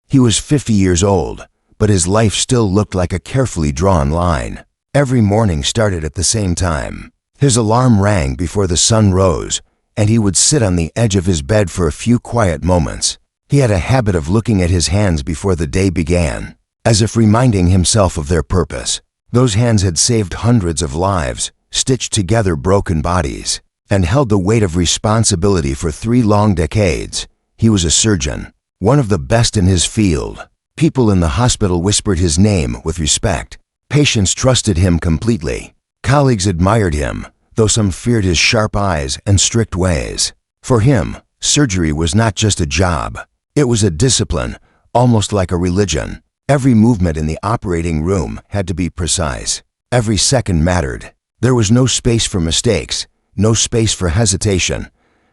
He was 50 years old, but his life still looked like a carefully drawn line. Every morning started at the same time. His alarm rang before the sun rose, and he would sit on the edge of his bed for a few quiet moments. He had a habit of looking at his hands before the day began, as if reminding himself of their purpose. Those hands had saved hundreds of lives, stitched together broken bodies, and held the weight of responsibility for 3 long decades. He was a surgeon, one of the best in his field. People in the hospital whispered his name with respect. Patients trusted him completely. Colleagues admired him, though some feared his sharp eyes and strict ways. For him, surgery was not just a job. It was a discipline, almost like a religion. Every movement in the operating room had to be precise. Every second mattered. There was no space for mistakes, no space for hesitation.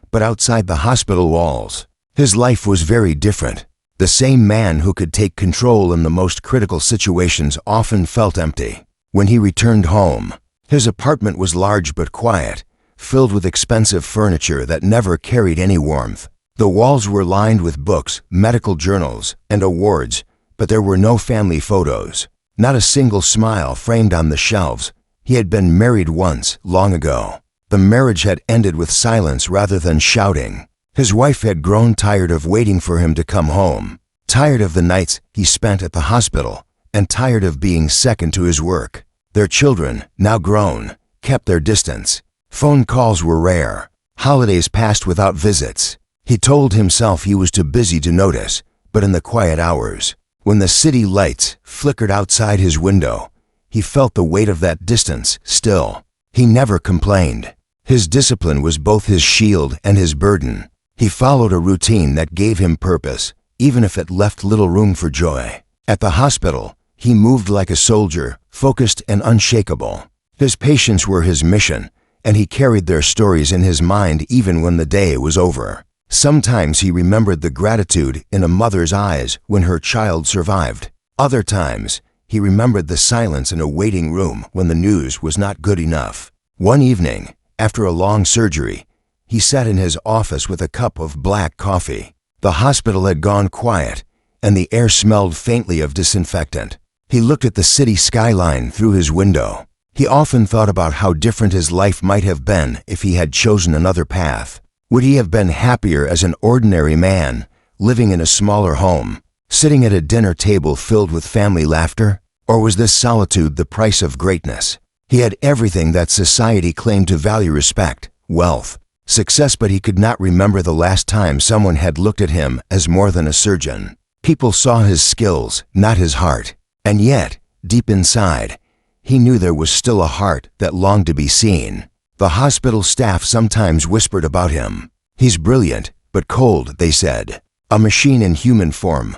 But outside the hospital walls, his life was very different. The same man who could take control in the most critical situations often felt empty. When he returned home, his apartment was large but quiet, filled with expensive furniture that never carried any warmth. The walls were lined with books, medical journals, and awards, but there were no family photos. Not a single smile framed on the shelves. He had been married once, long ago. The marriage had ended with silence rather than shouting. His wife had grown tired of waiting for him to come home, tired of the nights he spent at the hospital, and tired of being second to his work. Their children, now grown, kept their distance. Phone calls were rare. Holidays passed without visits. He told himself he was too busy to notice, but in the quiet hours, when the city lights flickered outside his window, he felt the weight of that distance still. He never complained. His discipline was both his shield and his burden. He followed a routine that gave him purpose, even if it left little room for joy. At the hospital, he moved like a soldier, focused and unshakable. His patients were his mission, and he carried their stories in his mind even when the day was over. Sometimes he remembered the gratitude in a mother's eyes when her child survived. Other times, he remembered the silence in a waiting room when the news was not good enough. One evening, after a long surgery, he sat in his office with a cup of black coffee. The hospital had gone quiet, and the air smelled faintly of disinfectant. He looked at the city skyline through his window. He often thought about how different his life might have been if he had chosen another path. Would he have been happier as an ordinary man, living in a smaller home, sitting at a dinner table filled with family laughter? Or was this solitude the price of greatness? He had everything that society claimed to value: respect, wealth, success, but he could not remember the last time someone had looked at him as more than a surgeon. People saw his skills, not his heart. And yet, deep inside, he knew there was still a heart that longed to be seen. The hospital staff sometimes whispered about him. "He's brilliant, but cold," they said. "A machine in human form."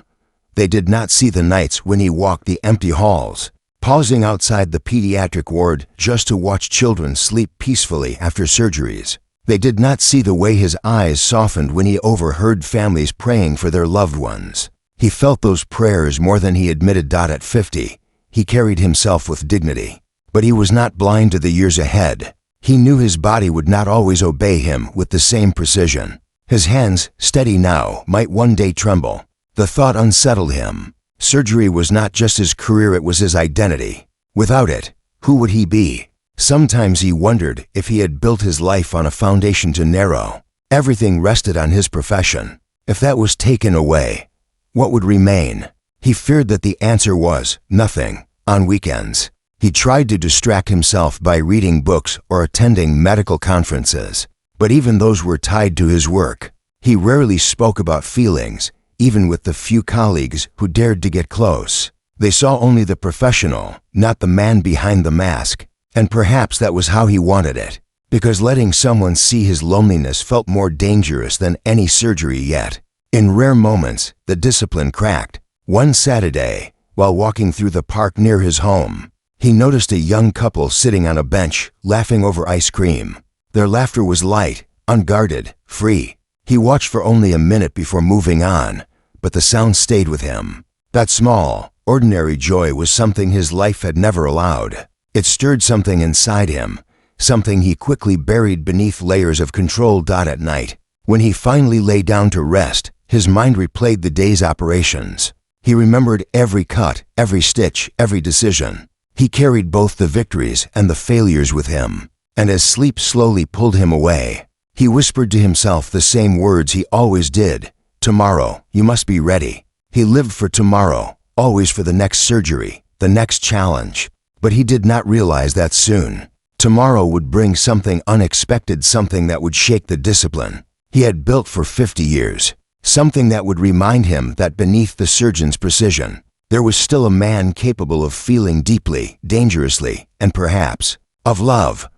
They did not see the nights when he walked the empty halls, pausing outside the pediatric ward just to watch children sleep peacefully after surgeries. They did not see the way his eyes softened when he overheard families praying for their loved ones. He felt those prayers more than he admitted. At 50, he carried himself with dignity. But he was not blind to the years ahead. He knew his body would not always obey him with the same precision. His hands, steady now, might one day tremble. The thought unsettled him. Surgery was not just his career, it was his identity. Without it, who would he be? Sometimes he wondered if he had built his life on a foundation too narrow. Everything rested on his profession. If that was taken away, what would remain? He feared that the answer was nothing. On weekends, he tried to distract himself by reading books or attending medical conferences, but even those were tied to his work. He rarely spoke about feelings, even with the few colleagues who dared to get close. They saw only the professional, not the man behind the mask. And perhaps that was how he wanted it, because letting someone see his loneliness felt more dangerous than any surgery yet. In rare moments, the discipline cracked. One Saturday, while walking through the park near his home, he noticed a young couple sitting on a bench, laughing over ice cream. Their laughter was light, unguarded, free. He watched for only a minute before moving on, but the sound stayed with him. That small, ordinary joy was something his life had never allowed. It stirred something inside him, something he quickly buried beneath layers of control. At night, when he finally lay down to rest, his mind replayed the day's operations. He remembered every cut, every stitch, every decision. He carried both the victories and the failures with him. And as sleep slowly pulled him away, he whispered to himself the same words he always did. Tomorrow, you must be ready. He lived for tomorrow, always for the next surgery, the next challenge. But he did not realize that soon. Tomorrow would bring something unexpected, something that would shake the discipline he had built for 50 years. Something that would remind him that beneath the surgeon's precision, there was still a man capable of feeling deeply, dangerously, and perhaps of love.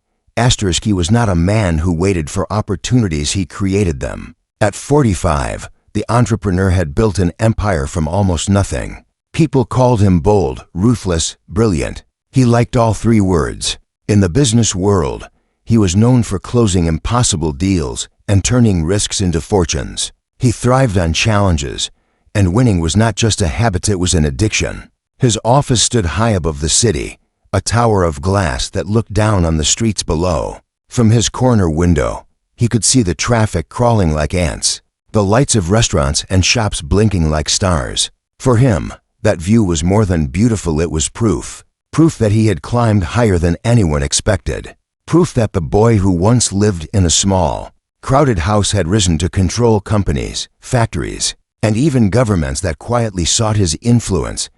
He was not a man who waited for opportunities, he created them. At 45, the entrepreneur had built an empire from almost nothing. People called him bold, ruthless, brilliant. He liked all three words. In the business world, he was known for closing impossible deals and turning risks into fortunes. He thrived on challenges, and winning was not just a habit, it was an addiction. His office stood high above the city, a tower of glass that looked down on the streets below. From his corner window, he could see the traffic crawling like ants, the lights of restaurants and shops blinking like stars. For him, that view was more than beautiful, it was proof. Proof that he had climbed higher than anyone expected. Proof that the boy who once lived in a small, crowded house had risen to control companies, factories, and even governments that quietly sought his influence.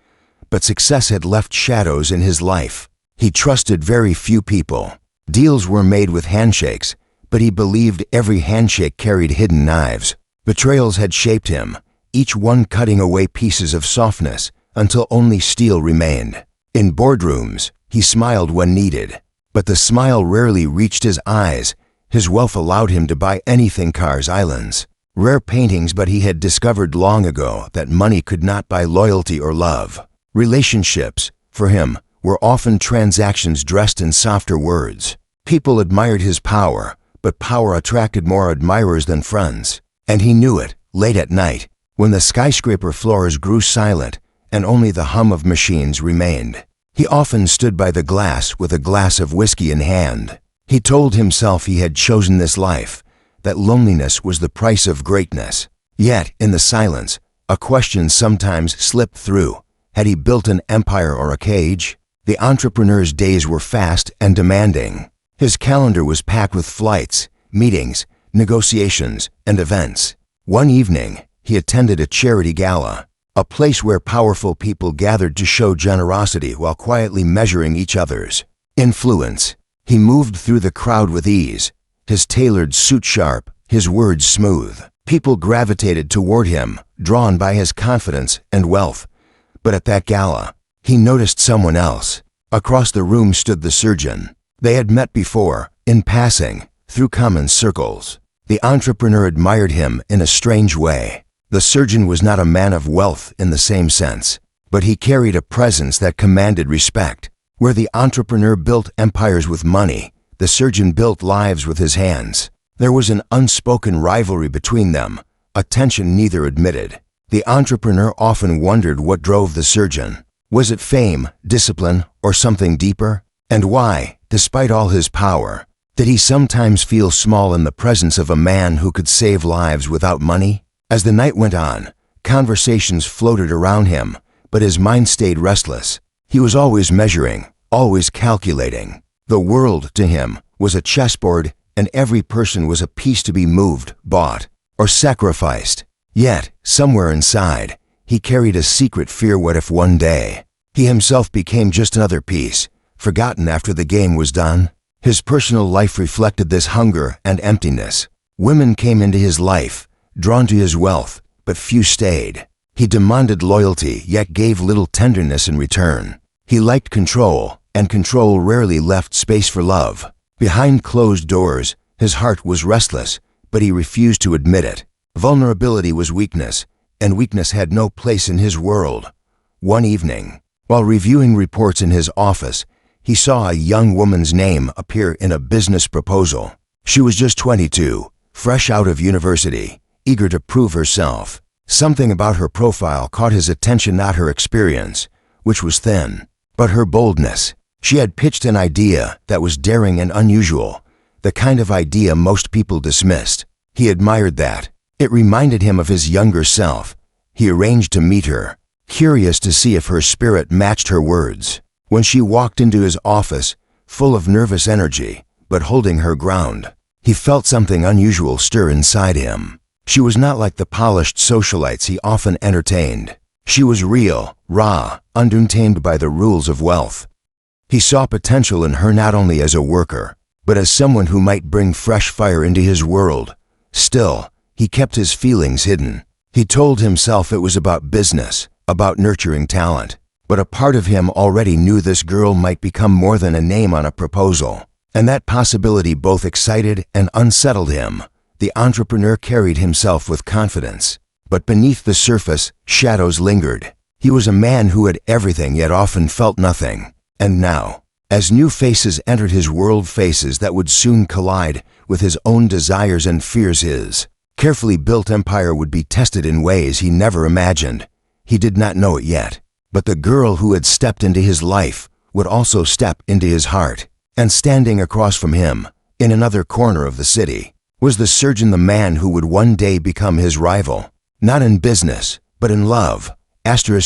But success had left shadows in his life. He trusted very few people. Deals were made with handshakes, but he believed every handshake carried hidden knives. Betrayals had shaped him, each one cutting away pieces of softness until only steel remained. In boardrooms, he smiled when needed, but the smile rarely reached his eyes. His wealth allowed him to buy anything, cars, islands, rare paintings, but he had discovered long ago that money could not buy loyalty or love. Relationships, for him, were often transactions dressed in softer words. People admired his power, but power attracted more admirers than friends. And he knew it. Late at night, when the skyscraper floors grew silent and only the hum of machines remained, he often stood by the glass with a glass of whiskey in hand. He told himself he had chosen this life, that loneliness was the price of greatness. Yet, in the silence, a question sometimes slipped through. Had he built an empire or a cage? The entrepreneur's days were fast and demanding. His calendar was packed with flights, meetings, negotiations, and events. One evening, he attended a charity gala, a place where powerful people gathered to show generosity while quietly measuring each other's influence. He moved through the crowd with ease, his tailored suit sharp, his words smooth. People gravitated toward him, drawn by his confidence and wealth. But at that gala, he noticed someone else. Across the room stood the surgeon. They had met before, in passing, through common circles. The entrepreneur admired him in a strange way. The surgeon was not a man of wealth in the same sense, but he carried a presence that commanded respect. Where the entrepreneur built empires with money, the surgeon built lives with his hands. There was an unspoken rivalry between them, a tension neither admitted. The entrepreneur often wondered what drove the surgeon. Was it fame, discipline, or something deeper? And why, despite all his power, did he sometimes feel small in the presence of a man who could save lives without money? As the night went on, conversations floated around him, but his mind stayed restless. He was always measuring, always calculating. The world, to him, was a chessboard, and every person was a piece to be moved, bought, or sacrificed. Yet, somewhere inside, he carried a secret fear. What if one day, he himself became just another piece, forgotten after the game was done? His personal life reflected this hunger and emptiness. Women came into his life, drawn to his wealth, but few stayed. He demanded loyalty, yet gave little tenderness in return. He liked control, and control rarely left space for love. Behind closed doors, his heart was restless, but he refused to admit it. Vulnerability was weakness, and weakness had no place in his world. One evening, while reviewing reports in his office, he saw a young woman's name appear in a business proposal. She was just 22, fresh out of university, eager to prove herself. Something about her profile caught his attention, not her experience, which was thin, but her boldness. She had pitched an idea that was daring and unusual, the kind of idea most people dismissed. He admired that. It reminded him of his younger self. He arranged to meet her. curious to see if her spirit matched her words. When she walked into his office, full of nervous energy, but holding her ground, he felt something unusual stir inside him. She was not like the polished socialites he often entertained. She was real, raw, untamed by the rules of wealth. He saw potential in her not only as a worker, but as someone who might bring fresh fire into his world. Still, he kept his feelings hidden. He told himself it was about business, about nurturing talent. But a part of him already knew this girl might become more than a name on a proposal. And that possibility both excited and unsettled him. The entrepreneur carried himself with confidence. But beneath the surface, shadows lingered. He was a man who had everything yet often felt nothing. And now, as new faces entered his world, faces that would soon collide with his own desires and fears, his carefully built empire would be tested in ways he never imagined. He did not know it yet, but the girl who had stepped into his life would also step into his heart. And standing across from him, in another corner of the city, was the surgeon, the man who would one day become his rival. Not in business, but in love.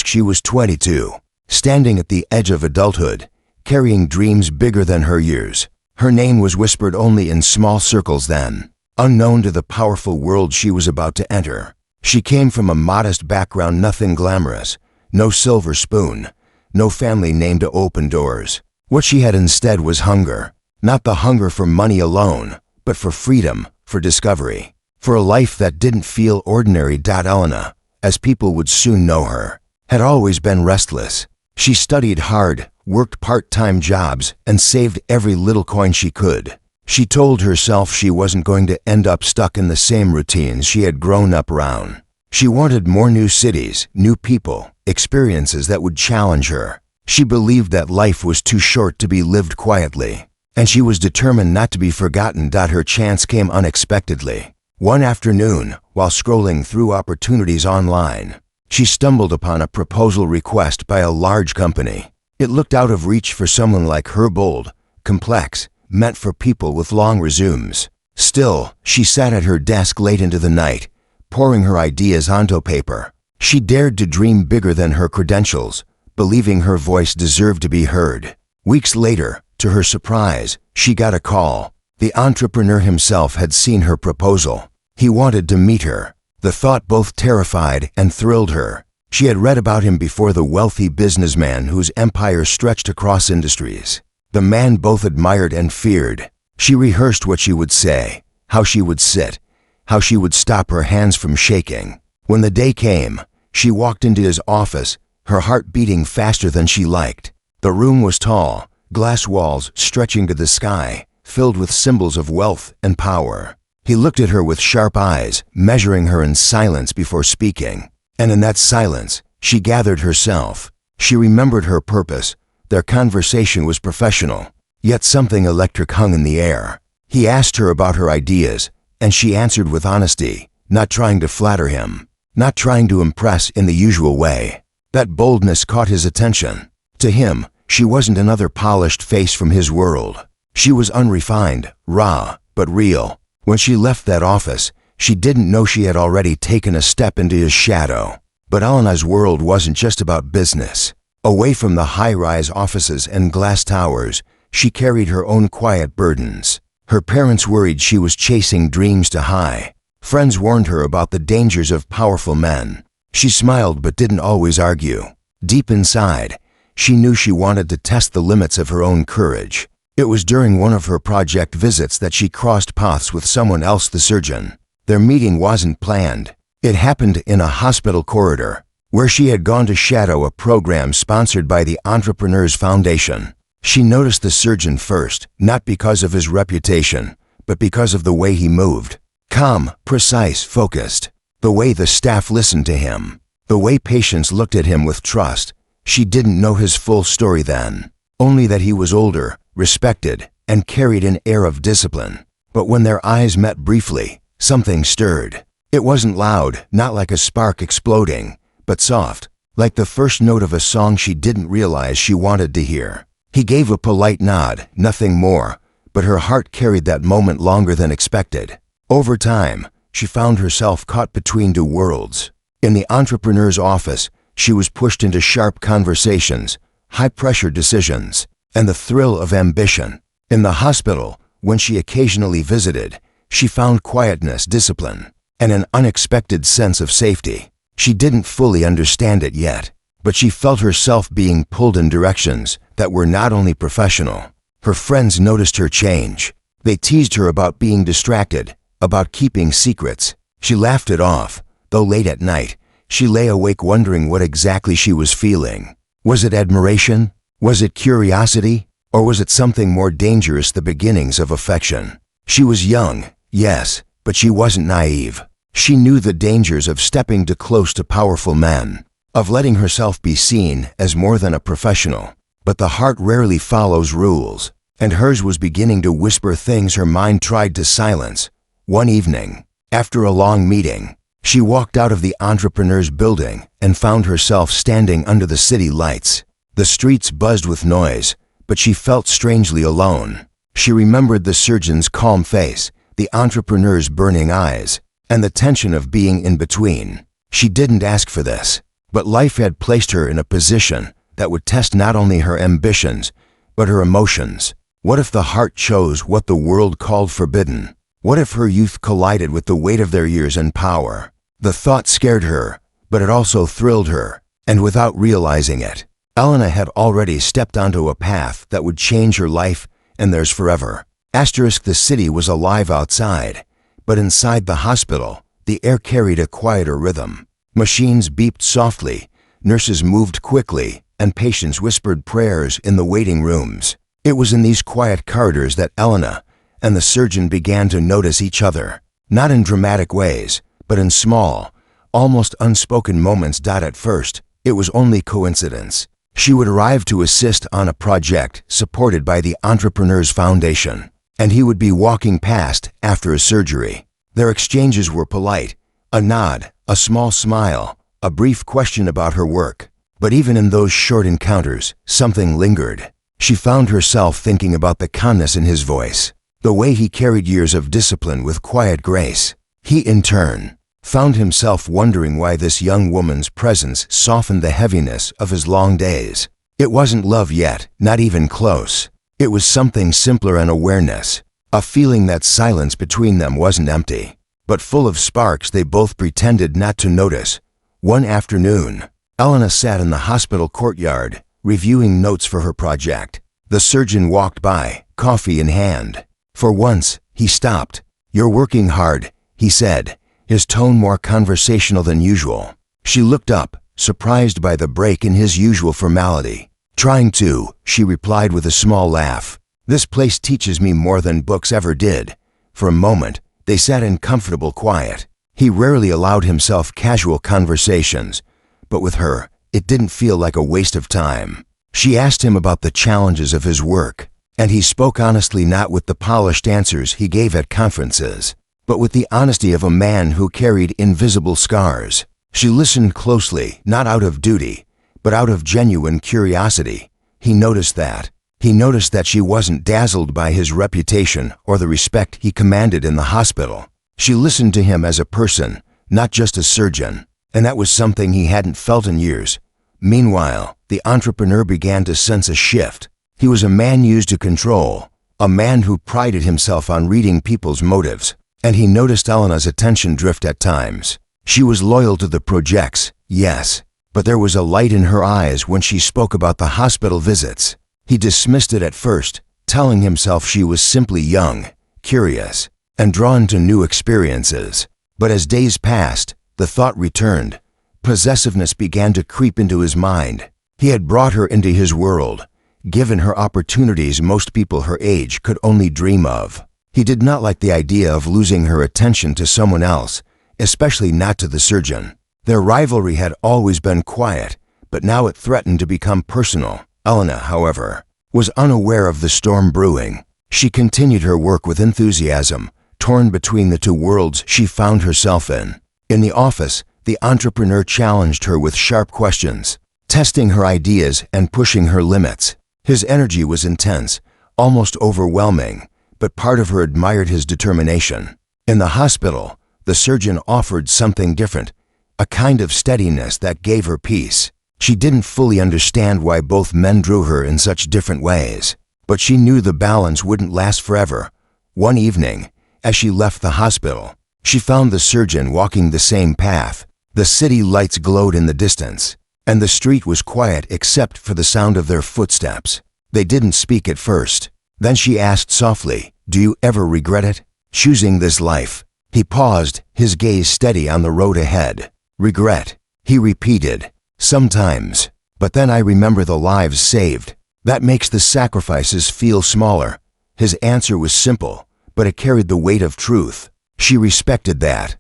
She was 22, standing at the edge of adulthood, carrying dreams bigger than her years. Her name was whispered only in small circles then, unknown to the powerful world she was about to enter. She came from a modest background, nothing glamorous, no silver spoon, no family name to open doors. What she had instead was hunger, not the hunger for money alone, but for freedom, for discovery, for a life that didn't feel ordinary. Elena, as people would soon know her, had always been restless. She studied hard, worked part-time jobs, and saved every little coin she could. She told herself she wasn't going to end up stuck in the same routines she had grown up around. She wanted more new cities, new people, experiences that would challenge her. She believed that life was too short to be lived quietly, and she was determined not to be forgotten. Her chance came unexpectedly. One afternoon, while scrolling through opportunities online, she stumbled upon a proposal request by a large company. It looked out of reach for someone like her, bold, complex, meant for people with long resumes. Still, she sat at her desk late into the night, pouring her ideas onto paper. She dared to dream bigger than her credentials, believing her voice deserved to be heard. Weeks later, to her surprise, she got a call. The entrepreneur himself had seen her proposal. He wanted to meet her. The thought both terrified and thrilled her. She had read about him before, the wealthy businessman whose empire stretched across industries. The man both admired and feared. She rehearsed what she would say, how she would sit, how she would stop her hands from shaking. When the day came, she walked into his office, her heart beating faster than she liked. The room was tall, glass walls stretching to the sky, filled with symbols of wealth and power. He looked at her with sharp eyes, measuring her in silence before speaking. And in that silence, she gathered herself. She remembered her purpose. Their conversation was professional, yet something electric hung in the air. He asked her about her ideas, and she answered with honesty, not trying to flatter him, not trying to impress in the usual way. That boldness caught his attention. To him, she wasn't another polished face from his world. She was unrefined, raw, but real. When she left that office, she didn't know she had already taken a step into his shadow. But Elena's world wasn't just about business. Away from the high-rise offices and glass towers, she carried her own quiet burdens. Her parents worried she was chasing dreams too high. Friends warned her about the dangers of powerful men. She smiled but didn't always argue. Deep inside, she knew she wanted to test the limits of her own courage. It was during one of her project visits that she crossed paths with someone else, the surgeon. Their meeting wasn't planned. It happened in a hospital corridor, where she had gone to shadow a program sponsored by the Entrepreneurs Foundation. She noticed the surgeon first, not because of his reputation, but because of the way he moved. Calm, precise, focused. The way the staff listened to him. The way patients looked at him with trust. She didn't know his full story then, only that he was older, respected, and carried an air of discipline. But when their eyes met briefly, something stirred. It wasn't loud, not like a spark exploding, but soft, like the first note of a song she didn't realize she wanted to hear. He gave a polite nod, nothing more, but her heart carried that moment longer than expected. Over time, she found herself caught between two worlds. In the entrepreneur's office, She was pushed into sharp conversations, high-pressure decisions, and the thrill of ambition. In the hospital, when she occasionally visited, she found quietness, discipline, and an unexpected sense of safety. She didn't fully understand it yet, but she felt herself being pulled in directions that were not only professional. Her friends noticed her change. They teased her about being distracted, about keeping secrets. She laughed it off, though late at night, she lay awake wondering what exactly she was feeling. Was it admiration? Was it curiosity? Or was it something more dangerous, the beginnings of affection? She was young, yes, but she wasn't naive. She knew the dangers of stepping too close to powerful men, of letting herself be seen as more than a professional. But the heart rarely follows rules, and hers was beginning to whisper things her mind tried to silence. One evening, after a long meeting, she walked out of the entrepreneur's building and found herself standing under the city lights. The streets buzzed with noise, but she felt strangely alone. She remembered the surgeon's calm face, the entrepreneur's burning eyes, and the tension of being in between. She didn't ask for this, but life had placed her in a position that would test not only her ambitions, but her emotions. What if the heart chose what the world called forbidden? What if her youth collided with the weight of their years and power? The thought scared her, but it also thrilled her, and without realizing it, Elena had already stepped onto a path that would change her life and theirs forever. The city was alive outside, but inside the hospital, the air carried a quieter rhythm. Machines beeped softly, nurses moved quickly, and patients whispered prayers in the waiting rooms. It was in these quiet corridors that Elena and the surgeon began to notice each other, not in dramatic ways, but in small, almost unspoken moments. At first, it was only coincidence. She would arrive to assist on a project supported by the Entrepreneur's Foundation, and he would be walking past after a surgery. Their exchanges were polite, a nod, a small smile, a brief question about her work. But even in those short encounters, something lingered. She found herself thinking about the calmness in his voice, the way he carried years of discipline with quiet grace. He, in turn, found himself wondering why this young woman's presence softened the heaviness of his long days. It wasn't love yet, not even close. It was something simpler, an awareness, a feeling that silence between them wasn't empty, but full of sparks they both pretended not to notice. One afternoon, Elena sat in the hospital courtyard, reviewing notes for her project. The surgeon walked by, coffee in hand. For once, he stopped. "You're working hard," he said, his tone more conversational than usual. She looked up, surprised by the break in his usual formality. "Trying to," she replied with a small laugh. "This place teaches me more than books ever did." For a moment, they sat in comfortable quiet. He rarely allowed himself casual conversations, but with her, it didn't feel like a waste of time. She asked him about the challenges of his work, and he spoke honestly, not with the polished answers he gave at conferences, but with the honesty of a man who carried invisible scars. She listened closely, not out of duty, but out of genuine curiosity. He noticed that. He noticed that she wasn't dazzled by his reputation or the respect he commanded in the hospital. She listened to him as a person, not just a surgeon, and that was something he hadn't felt in years. Meanwhile, the entrepreneur began to sense a shift. He was a man used to control, a man who prided himself on reading people's motives, and he noticed Elena's attention drift at times. She was loyal to the projects, yes, but there was a light in her eyes when she spoke about the hospital visits. He dismissed it at first, telling himself she was simply young, curious, and drawn to new experiences. But as days passed, the thought returned. Possessiveness began to creep into his mind. He had brought her into his world, given her opportunities most people her age could only dream of. He did not like the idea of losing her attention to someone else, especially not to the surgeon. Their rivalry had always been quiet, but now it threatened to become personal. Elena, however, was unaware of the storm brewing. She continued her work with enthusiasm, torn between the two worlds she found herself in. In the office, the entrepreneur challenged her with sharp questions, testing her ideas and pushing her limits. His energy was intense, almost overwhelming, but part of her admired his determination. In the hospital, the surgeon offered something different. a kind of steadiness that gave her peace. She didn't fully understand why both men drew her in such different ways, but she knew the balance wouldn't last forever. One evening, as she left the hospital, she found the surgeon walking the same path. The city lights glowed in the distance, and the street was quiet except for the sound of their footsteps. They didn't speak at first. Then she asked softly, "Do you ever regret it? Choosing this life?" He paused, his gaze steady on the road ahead. "Regret," he repeated. "Sometimes. But then I remember the lives saved. That makes the sacrifices feel smaller." His answer was simple, but it carried the weight of truth. She respected that.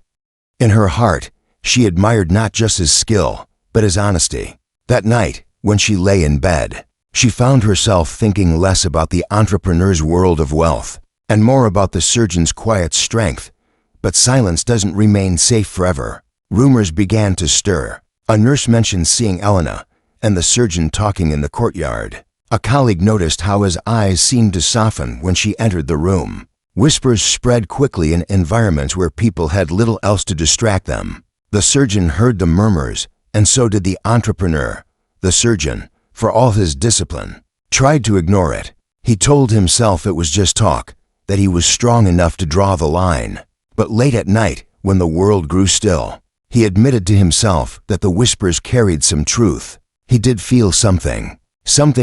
In her heart, she admired not just his skill, but his honesty. That night, when she lay in bed, she found herself thinking less about the entrepreneur's world of wealth, and more about the surgeon's quiet strength. But silence doesn't remain safe forever. Rumors began to stir. A nurse mentioned seeing Elena, and the surgeon talking in the courtyard. A colleague noticed how his eyes seemed to soften when she entered the room. Whispers spread quickly in environments where people had little else to distract them. The surgeon heard the murmurs, and so did the entrepreneur. The surgeon, for all his discipline, tried to ignore it. He told himself it was just talk, that he was strong enough to draw the line. But late at night, when the world grew still, he admitted to himself that the whispers carried some truth. He did feel something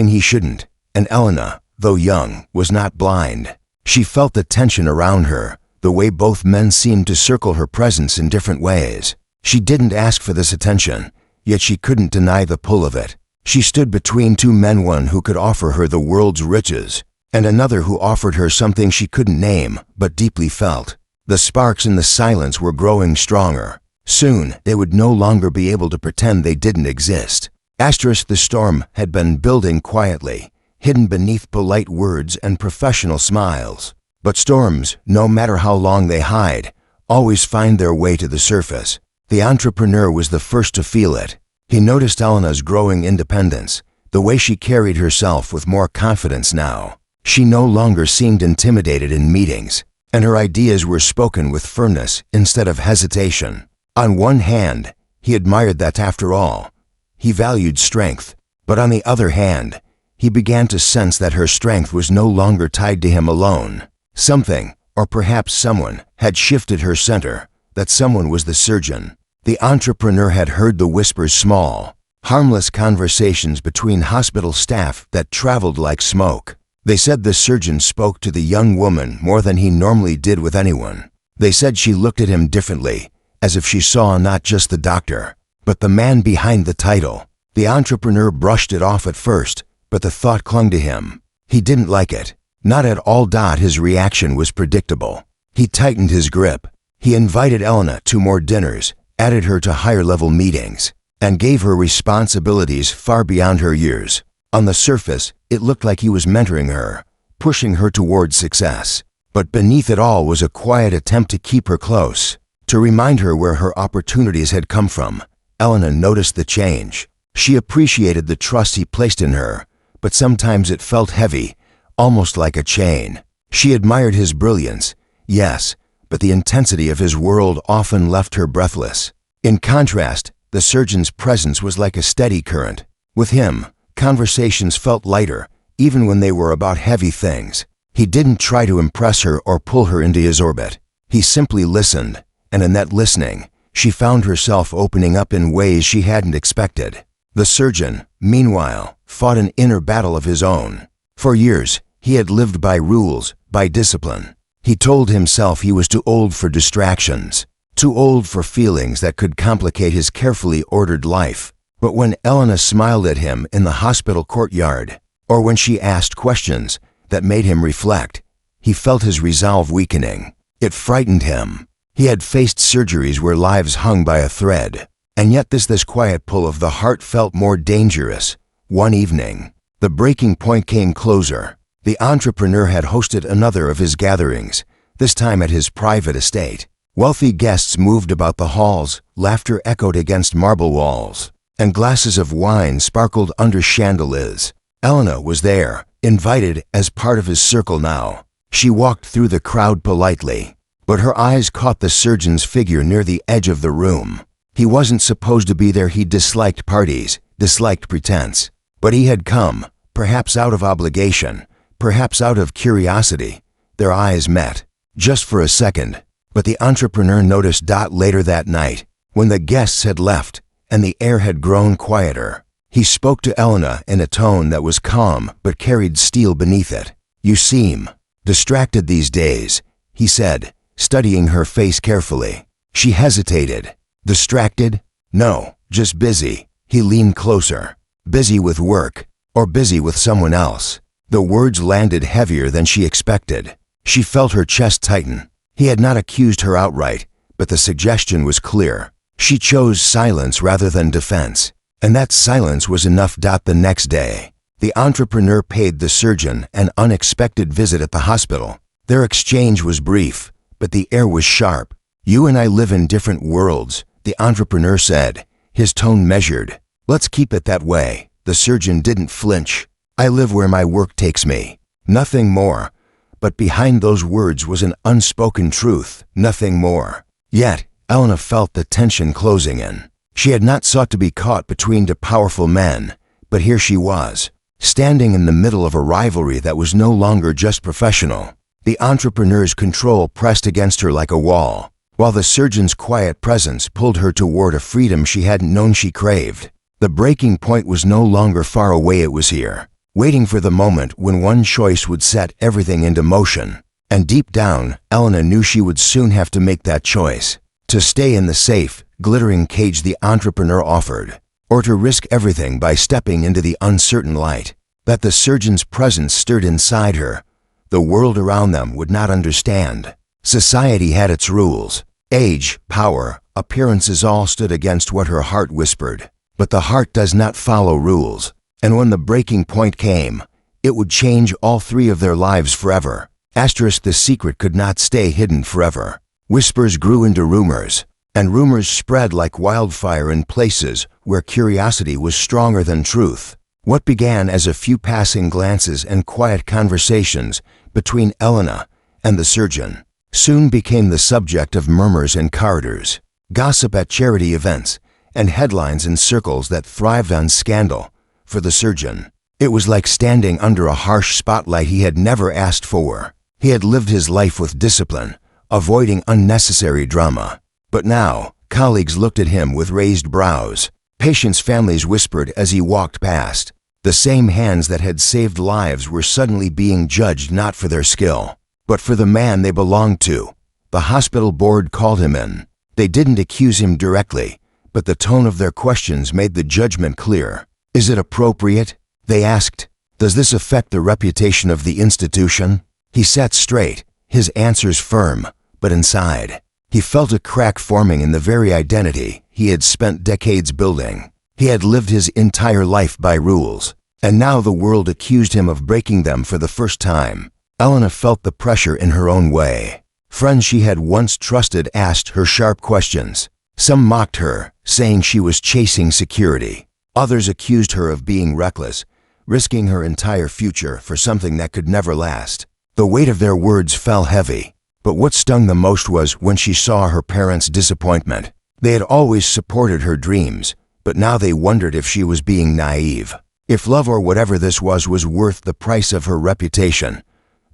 he shouldn't, and Elena, though young, was not blind. She felt the tension around her, the way both men seemed to circle her presence in different ways. She didn't ask for this attention, yet she couldn't deny the pull of it. She stood between two men, one who could offer her the world's riches, and another who offered her something she couldn't name, but deeply felt. The sparks in the silence were growing stronger. Soon, they would no longer be able to pretend they didn't exist. The storm had been building quietly, hidden beneath polite words and professional smiles. But storms, no matter how long they hide, always find their way to the surface. The entrepreneur was the first to feel it. He noticed Elena's growing independence, the way she carried herself with more confidence now. She no longer seemed intimidated in meetings, and her ideas were spoken with firmness instead of hesitation. On one hand, he admired that after all, he valued strength, but on the other hand, he began to sense that her strength was no longer tied to him alone. Something, or perhaps someone, had shifted her center. That someone was the surgeon. The entrepreneur had heard the whispers, small, harmless conversations between hospital staff that traveled like smoke. They said the surgeon spoke to the young woman more than he normally did with anyone. They said she looked at him differently, as if she saw not just the doctor, but the man behind the title. The entrepreneur brushed it off at first, but the thought clung to him. He didn't like it. Not at all. His reaction was predictable. He tightened his grip. He invited Elena to more dinners, added her to higher-level meetings, and gave her responsibilities far beyond her years. On the surface, it looked like he was mentoring her, pushing her toward success. But beneath it all was a quiet attempt to keep her close, to remind her where her opportunities had come from. Elena noticed the change. She appreciated the trust he placed in her, but sometimes it felt heavy, almost like a chain. She admired his brilliance, yes, but the intensity of his world often left her breathless. In contrast, the surgeon's presence was like a steady current. With him, conversations felt lighter, even when they were about heavy things. He didn't try to impress her or pull her into his orbit. He simply listened, and in that listening, she found herself opening up in ways she hadn't expected. The surgeon, meanwhile, fought an inner battle of his own. For years, he had lived by rules, by discipline. He told himself he was too old for distractions, too old for feelings that could complicate his carefully ordered life. But when Elena smiled at him in the hospital courtyard, or when she asked questions that made him reflect, he felt his resolve weakening. It frightened him. He had faced surgeries where lives hung by a thread, and yet this quiet pull of the heart felt more dangerous. One evening, the breaking point came closer. The entrepreneur had hosted another of his gatherings, this time at his private estate. Wealthy guests moved about the halls, laughter echoed against marble walls, and glasses of wine sparkled under chandeliers. Elena was there, invited as part of his circle now. She walked through the crowd politely, but her eyes caught the surgeon's figure near the edge of the room. He wasn't supposed to be there. He disliked parties, disliked pretense. But he had come, perhaps out of obligation, perhaps out of curiosity. Their eyes met, just for a second. But the entrepreneur noticed later that night, when the guests had left and the air had grown quieter. He spoke to Elena in a tone that was calm but carried steel beneath it. "You seem distracted these days," he said, studying her face carefully. She hesitated. "Distracted? No, just busy." He leaned closer. "Busy with work, or busy with someone else?" The words landed heavier than she expected. She felt her chest tighten. He had not accused her outright, but the suggestion was clear. She chose silence rather than defense, and that silence was enough. The next day, the entrepreneur paid the surgeon an unexpected visit at the hospital. Their exchange was brief, but the air was sharp. "You and I live in different worlds," the entrepreneur said, his tone measured. "Let's keep it that way." The surgeon didn't flinch. "I live where my work takes me." Nothing more. But behind those words was an unspoken truth, nothing more. Yet, Elena felt the tension closing in. She had not sought to be caught between two powerful men, but here she was, standing in the middle of a rivalry that was no longer just professional. The entrepreneur's control pressed against her like a wall, while the surgeon's quiet presence pulled her toward a freedom she hadn't known she craved. The breaking point was no longer far away, it was here, waiting for the moment when one choice would set everything into motion. And deep down, Elena knew she would soon have to make that choice. To stay in the safe, glittering cage the entrepreneur offered, or to risk everything by stepping into the uncertain light. That the surgeon's presence stirred inside her. The world around them would not understand. Society had its rules. Age, power, appearances all stood against what her heart whispered. But the heart does not follow rules. And when the breaking point came, it would change all three of their lives forever. The secret could not stay hidden forever. Whispers grew into rumors, and rumors spread like wildfire in places where curiosity was stronger than truth. What began as a few passing glances and quiet conversations between Elena and the surgeon soon became the subject of murmurs in corridors, gossip at charity events, and headlines in circles that thrived on scandal. For the surgeon, it was like standing under a harsh spotlight he had never asked for. He had lived his life with discipline, avoiding unnecessary drama. But now, colleagues looked at him with raised brows. Patients' families whispered as he walked past. The same hands that had saved lives were suddenly being judged not for their skill, but for the man they belonged to. The hospital board called him in. They didn't accuse him directly, but the tone of their questions made the judgment clear. "Is it appropriate?" they asked. "Does this affect the reputation of the institution?" He sat straight, his answers firm, but inside, he felt a crack forming in the very identity he had spent decades building. He had lived his entire life by rules, and now the world accused him of breaking them for the first time. Elena felt the pressure in her own way. Friends she had once trusted asked her sharp questions. Some mocked her, saying she was chasing security. Others accused her of being reckless, risking her entire future for something that could never last. The weight of their words fell heavy, but what stung the most was when she saw her parents' disappointment. They had always supported her dreams, but now they wondered if she was being naive. If love or whatever this was worth the price of her reputation.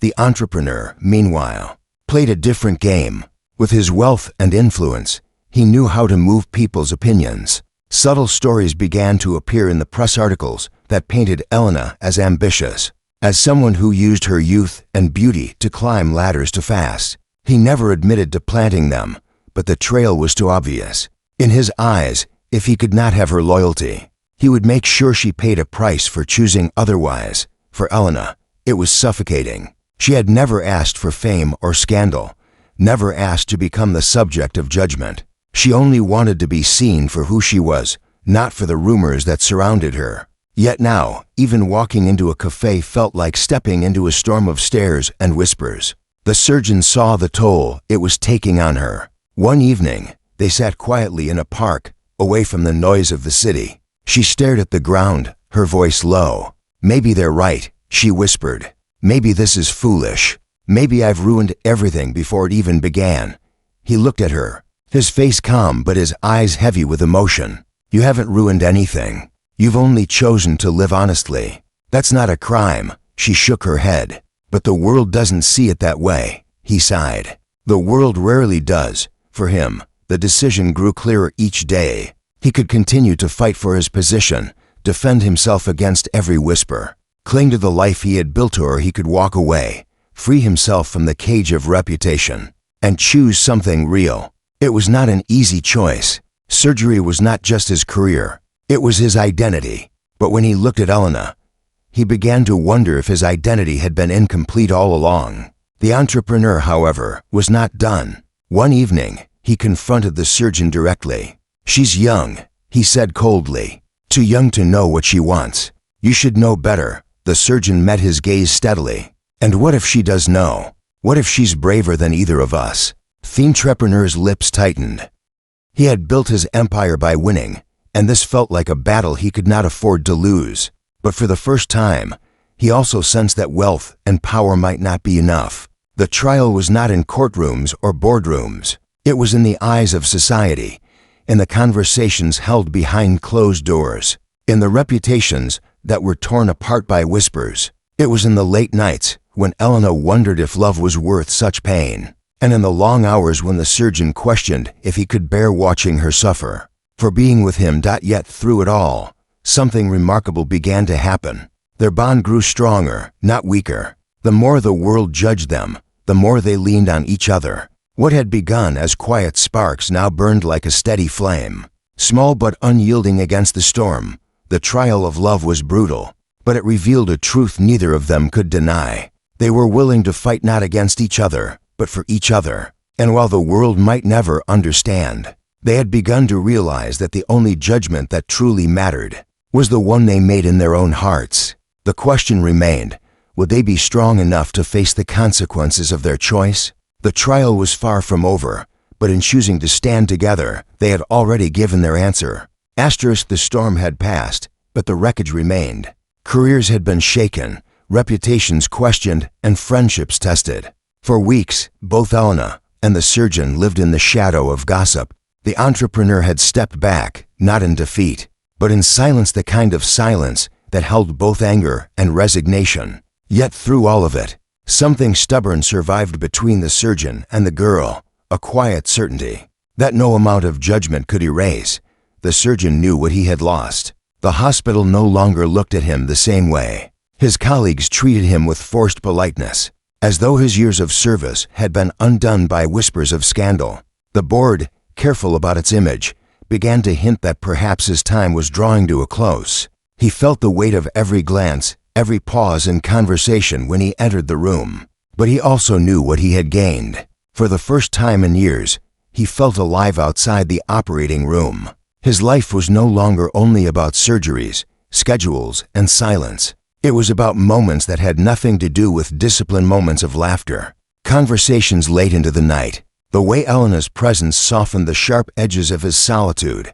The entrepreneur, meanwhile, played a different game. With his wealth and influence, he knew how to move people's opinions. Subtle stories began to appear in the press articles that painted Elena as ambitious, as someone who used her youth and beauty to climb ladders too fast. He never admitted to planting them, but the trail was too obvious. In his eyes, if he could not have her loyalty, he would make sure she paid a price for choosing otherwise. For Elena, it was suffocating. She had never asked for fame or scandal, never asked to become the subject of judgment. She only wanted to be seen for who she was, not for the rumors that surrounded her. Yet now, even walking into a cafe felt like stepping into a storm of stares and whispers. The surgeon saw the toll it was taking on her. One evening, they sat quietly in a park, away from the noise of the city. She stared at the ground, her voice low. "Maybe they're right," she whispered. "Maybe this is foolish. Maybe I've ruined everything before it even began." He looked at her, His face calm, but his eyes heavy with emotion. "You haven't ruined anything. You've only chosen to live honestly. That's not a crime." She shook her head. "But the world doesn't see it that way," he sighed. The world rarely does. For him, the decision grew clearer each day. He could continue to fight for his position, defend himself against every whisper, cling to the life he had built, or he could walk away, free himself from the cage of reputation, and choose something real. It was not an easy choice. Surgery was not just his career, it was his identity. But when he looked at Elena, he began to wonder if his identity had been incomplete all along. The entrepreneur, however, was not done. One evening, he confronted the surgeon directly. "She's young," he said coldly. "Too young to know what she wants. You should know better." The surgeon met his gaze steadily. "And what if she does know? What if she's braver than either of us?" The entrepreneur's lips tightened. He had built his empire by winning, and this felt like a battle he could not afford to lose. But for the first time, he also sensed that wealth and power might not be enough. The trial was not in courtrooms or boardrooms. It was in the eyes of society, in the conversations held behind closed doors, in the reputations that were torn apart by whispers. It was in the late nights when Elena wondered if love was worth such pain, and in the long hours when the surgeon questioned if he could bear watching her suffer. For being with him, yet through it all, something remarkable began to happen. Their bond grew stronger, not weaker. The more the world judged them, the more they leaned on each other. What had begun as quiet sparks now burned like a steady flame. Small but unyielding against the storm, the trial of love was brutal, but it revealed a truth neither of them could deny. They were willing to fight not against each other, but for each other. And while the world might never understand, they had begun to realize that the only judgment that truly mattered was the one they made in their own hearts. The question remained, would they be strong enough to face the consequences of their choice? The trial was far from over, but in choosing to stand together, they had already given their answer. The storm had passed, but the wreckage remained. Careers had been shaken, reputations questioned, and friendships tested. For weeks, both Elena and the surgeon lived in the shadow of gossip. The entrepreneur had stepped back, not in defeat, but in silence, the kind of silence that held both anger and resignation. Yet through all of it, something stubborn survived between the surgeon and the girl, a quiet certainty that no amount of judgment could erase. The surgeon knew what he had lost. The hospital no longer looked at him the same way. His colleagues treated him with forced politeness, as though his years of service had been undone by whispers of scandal. The board, careful about its image, began to hint that perhaps his time was drawing to a close. He felt the weight of every glance, every pause in conversation when he entered the room. But he also knew what he had gained. For the first time in years, he felt alive outside the operating room. His life was no longer only about surgeries, schedules, and silence. It was about moments that had nothing to do with discipline, moments of laughter, conversations late into the night, the way Elena's presence softened the sharp edges of his solitude.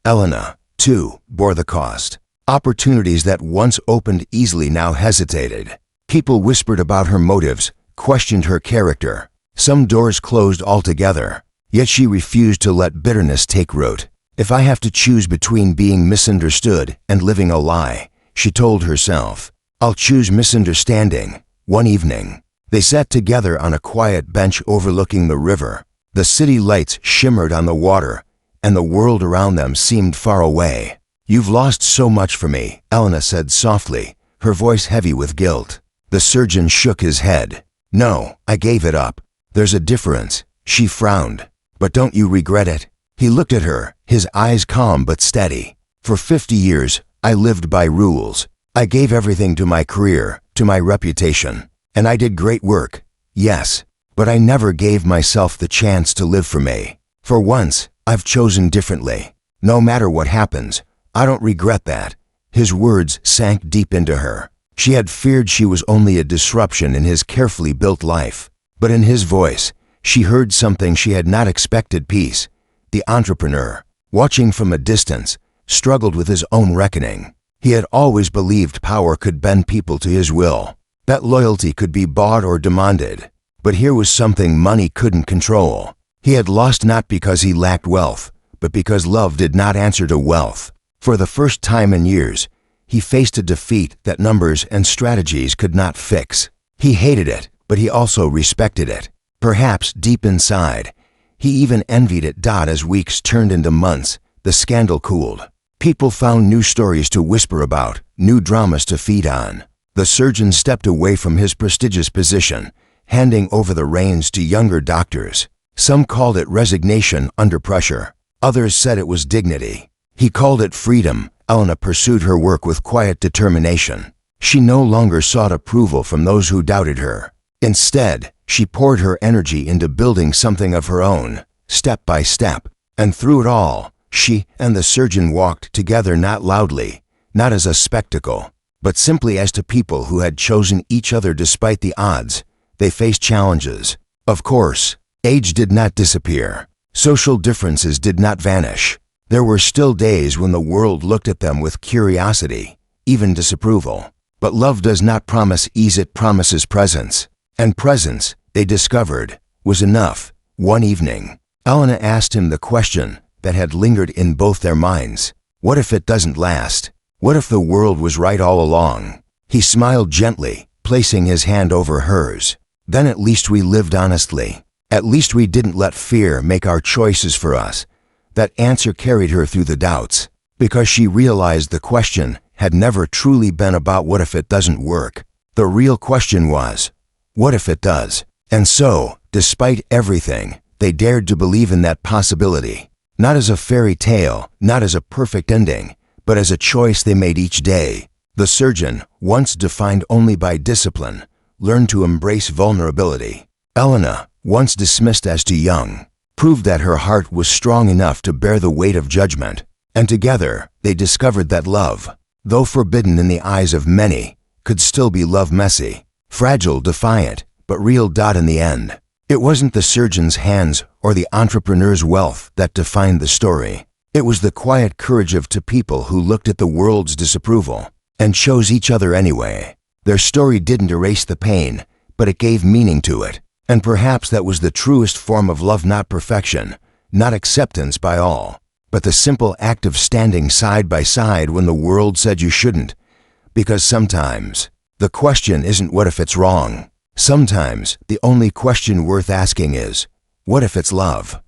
Elena, too, bore the cost. Opportunities that once opened easily now hesitated. People whispered about her motives, questioned her character. Some doors closed altogether, yet she refused to let bitterness take root. "If I have to choose between being misunderstood and living a lie," she told herself, "I'll choose misunderstanding." One evening, they sat together on a quiet bench overlooking the river. The city lights shimmered on the water, and the world around them seemed far away. "You've lost so much for me," Elena said softly, her voice heavy with guilt. The surgeon shook his head. "No, I gave it up. There's a difference." She frowned. "But don't you regret it?" He looked at her, his eyes calm but steady. "For 50 years, I lived by rules. I gave everything to my career, to my reputation. And I did great work, yes, but I never gave myself the chance to live for me. For once, I've chosen differently. No matter what happens, I don't regret that." His words sank deep into her. She had feared she was only a disruption in his carefully built life. But in his voice, she heard something she had not expected: peace. The entrepreneur, watching from a distance, struggled with his own reckoning. He had always believed power could bend people to his will, that loyalty could be bought or demanded. But here was something money couldn't control. He had lost not because he lacked wealth, but because love did not answer to wealth. For the first time in years, he faced a defeat that numbers and strategies could not fix. He hated it, but he also respected it. Perhaps deep inside, he even envied it. As weeks turned into months, the scandal cooled. People found new stories to whisper about, new dramas to feed on. The surgeon stepped away from his prestigious position, handing over the reins to younger doctors. Some called it resignation under pressure. Others said it was dignity. He called it freedom. Elena pursued her work with quiet determination. She no longer sought approval from those who doubted her. Instead, she poured her energy into building something of her own, step by step. And through it all, she and the surgeon walked together, not loudly, not as a spectacle, but simply as two people who had chosen each other despite the odds. They faced challenges. Of course, age did not disappear. Social differences did not vanish. There were still days when the world looked at them with curiosity, even disapproval. But love does not promise ease, it promises presence. And presence, they discovered, was enough. One evening, Elena asked him the question that had lingered in both their minds. What if it doesn't last? What if the world was right all along? He smiled gently, placing his hand over hers. Then at least we lived honestly. At least we didn't let fear make our choices for us. That answer carried her through the doubts, because she realized the question had never truly been about what if it doesn't work. The real question was, what if it does? And so, despite everything, they dared to believe in that possibility. Not as a fairy tale, not as a perfect ending, but as a choice they made each day. The surgeon, once defined only by discipline, learned to embrace vulnerability. Elena, once dismissed as too young, proved that her heart was strong enough to bear the weight of judgment. And together, they discovered that love, though forbidden in the eyes of many, could still be love, messy, fragile, defiant, but real. In the end, it wasn't the surgeon's hands or the entrepreneur's wealth that defined the story. It was the quiet courage of two people who looked at the world's disapproval and chose each other anyway. Their story didn't erase the pain, but it gave meaning to it. And perhaps that was the truest form of love, not perfection, not acceptance by all, but the simple act of standing side by side when the world said you shouldn't. Because sometimes, the question isn't what if it's wrong. Sometimes, the only question worth asking is, what if it's love?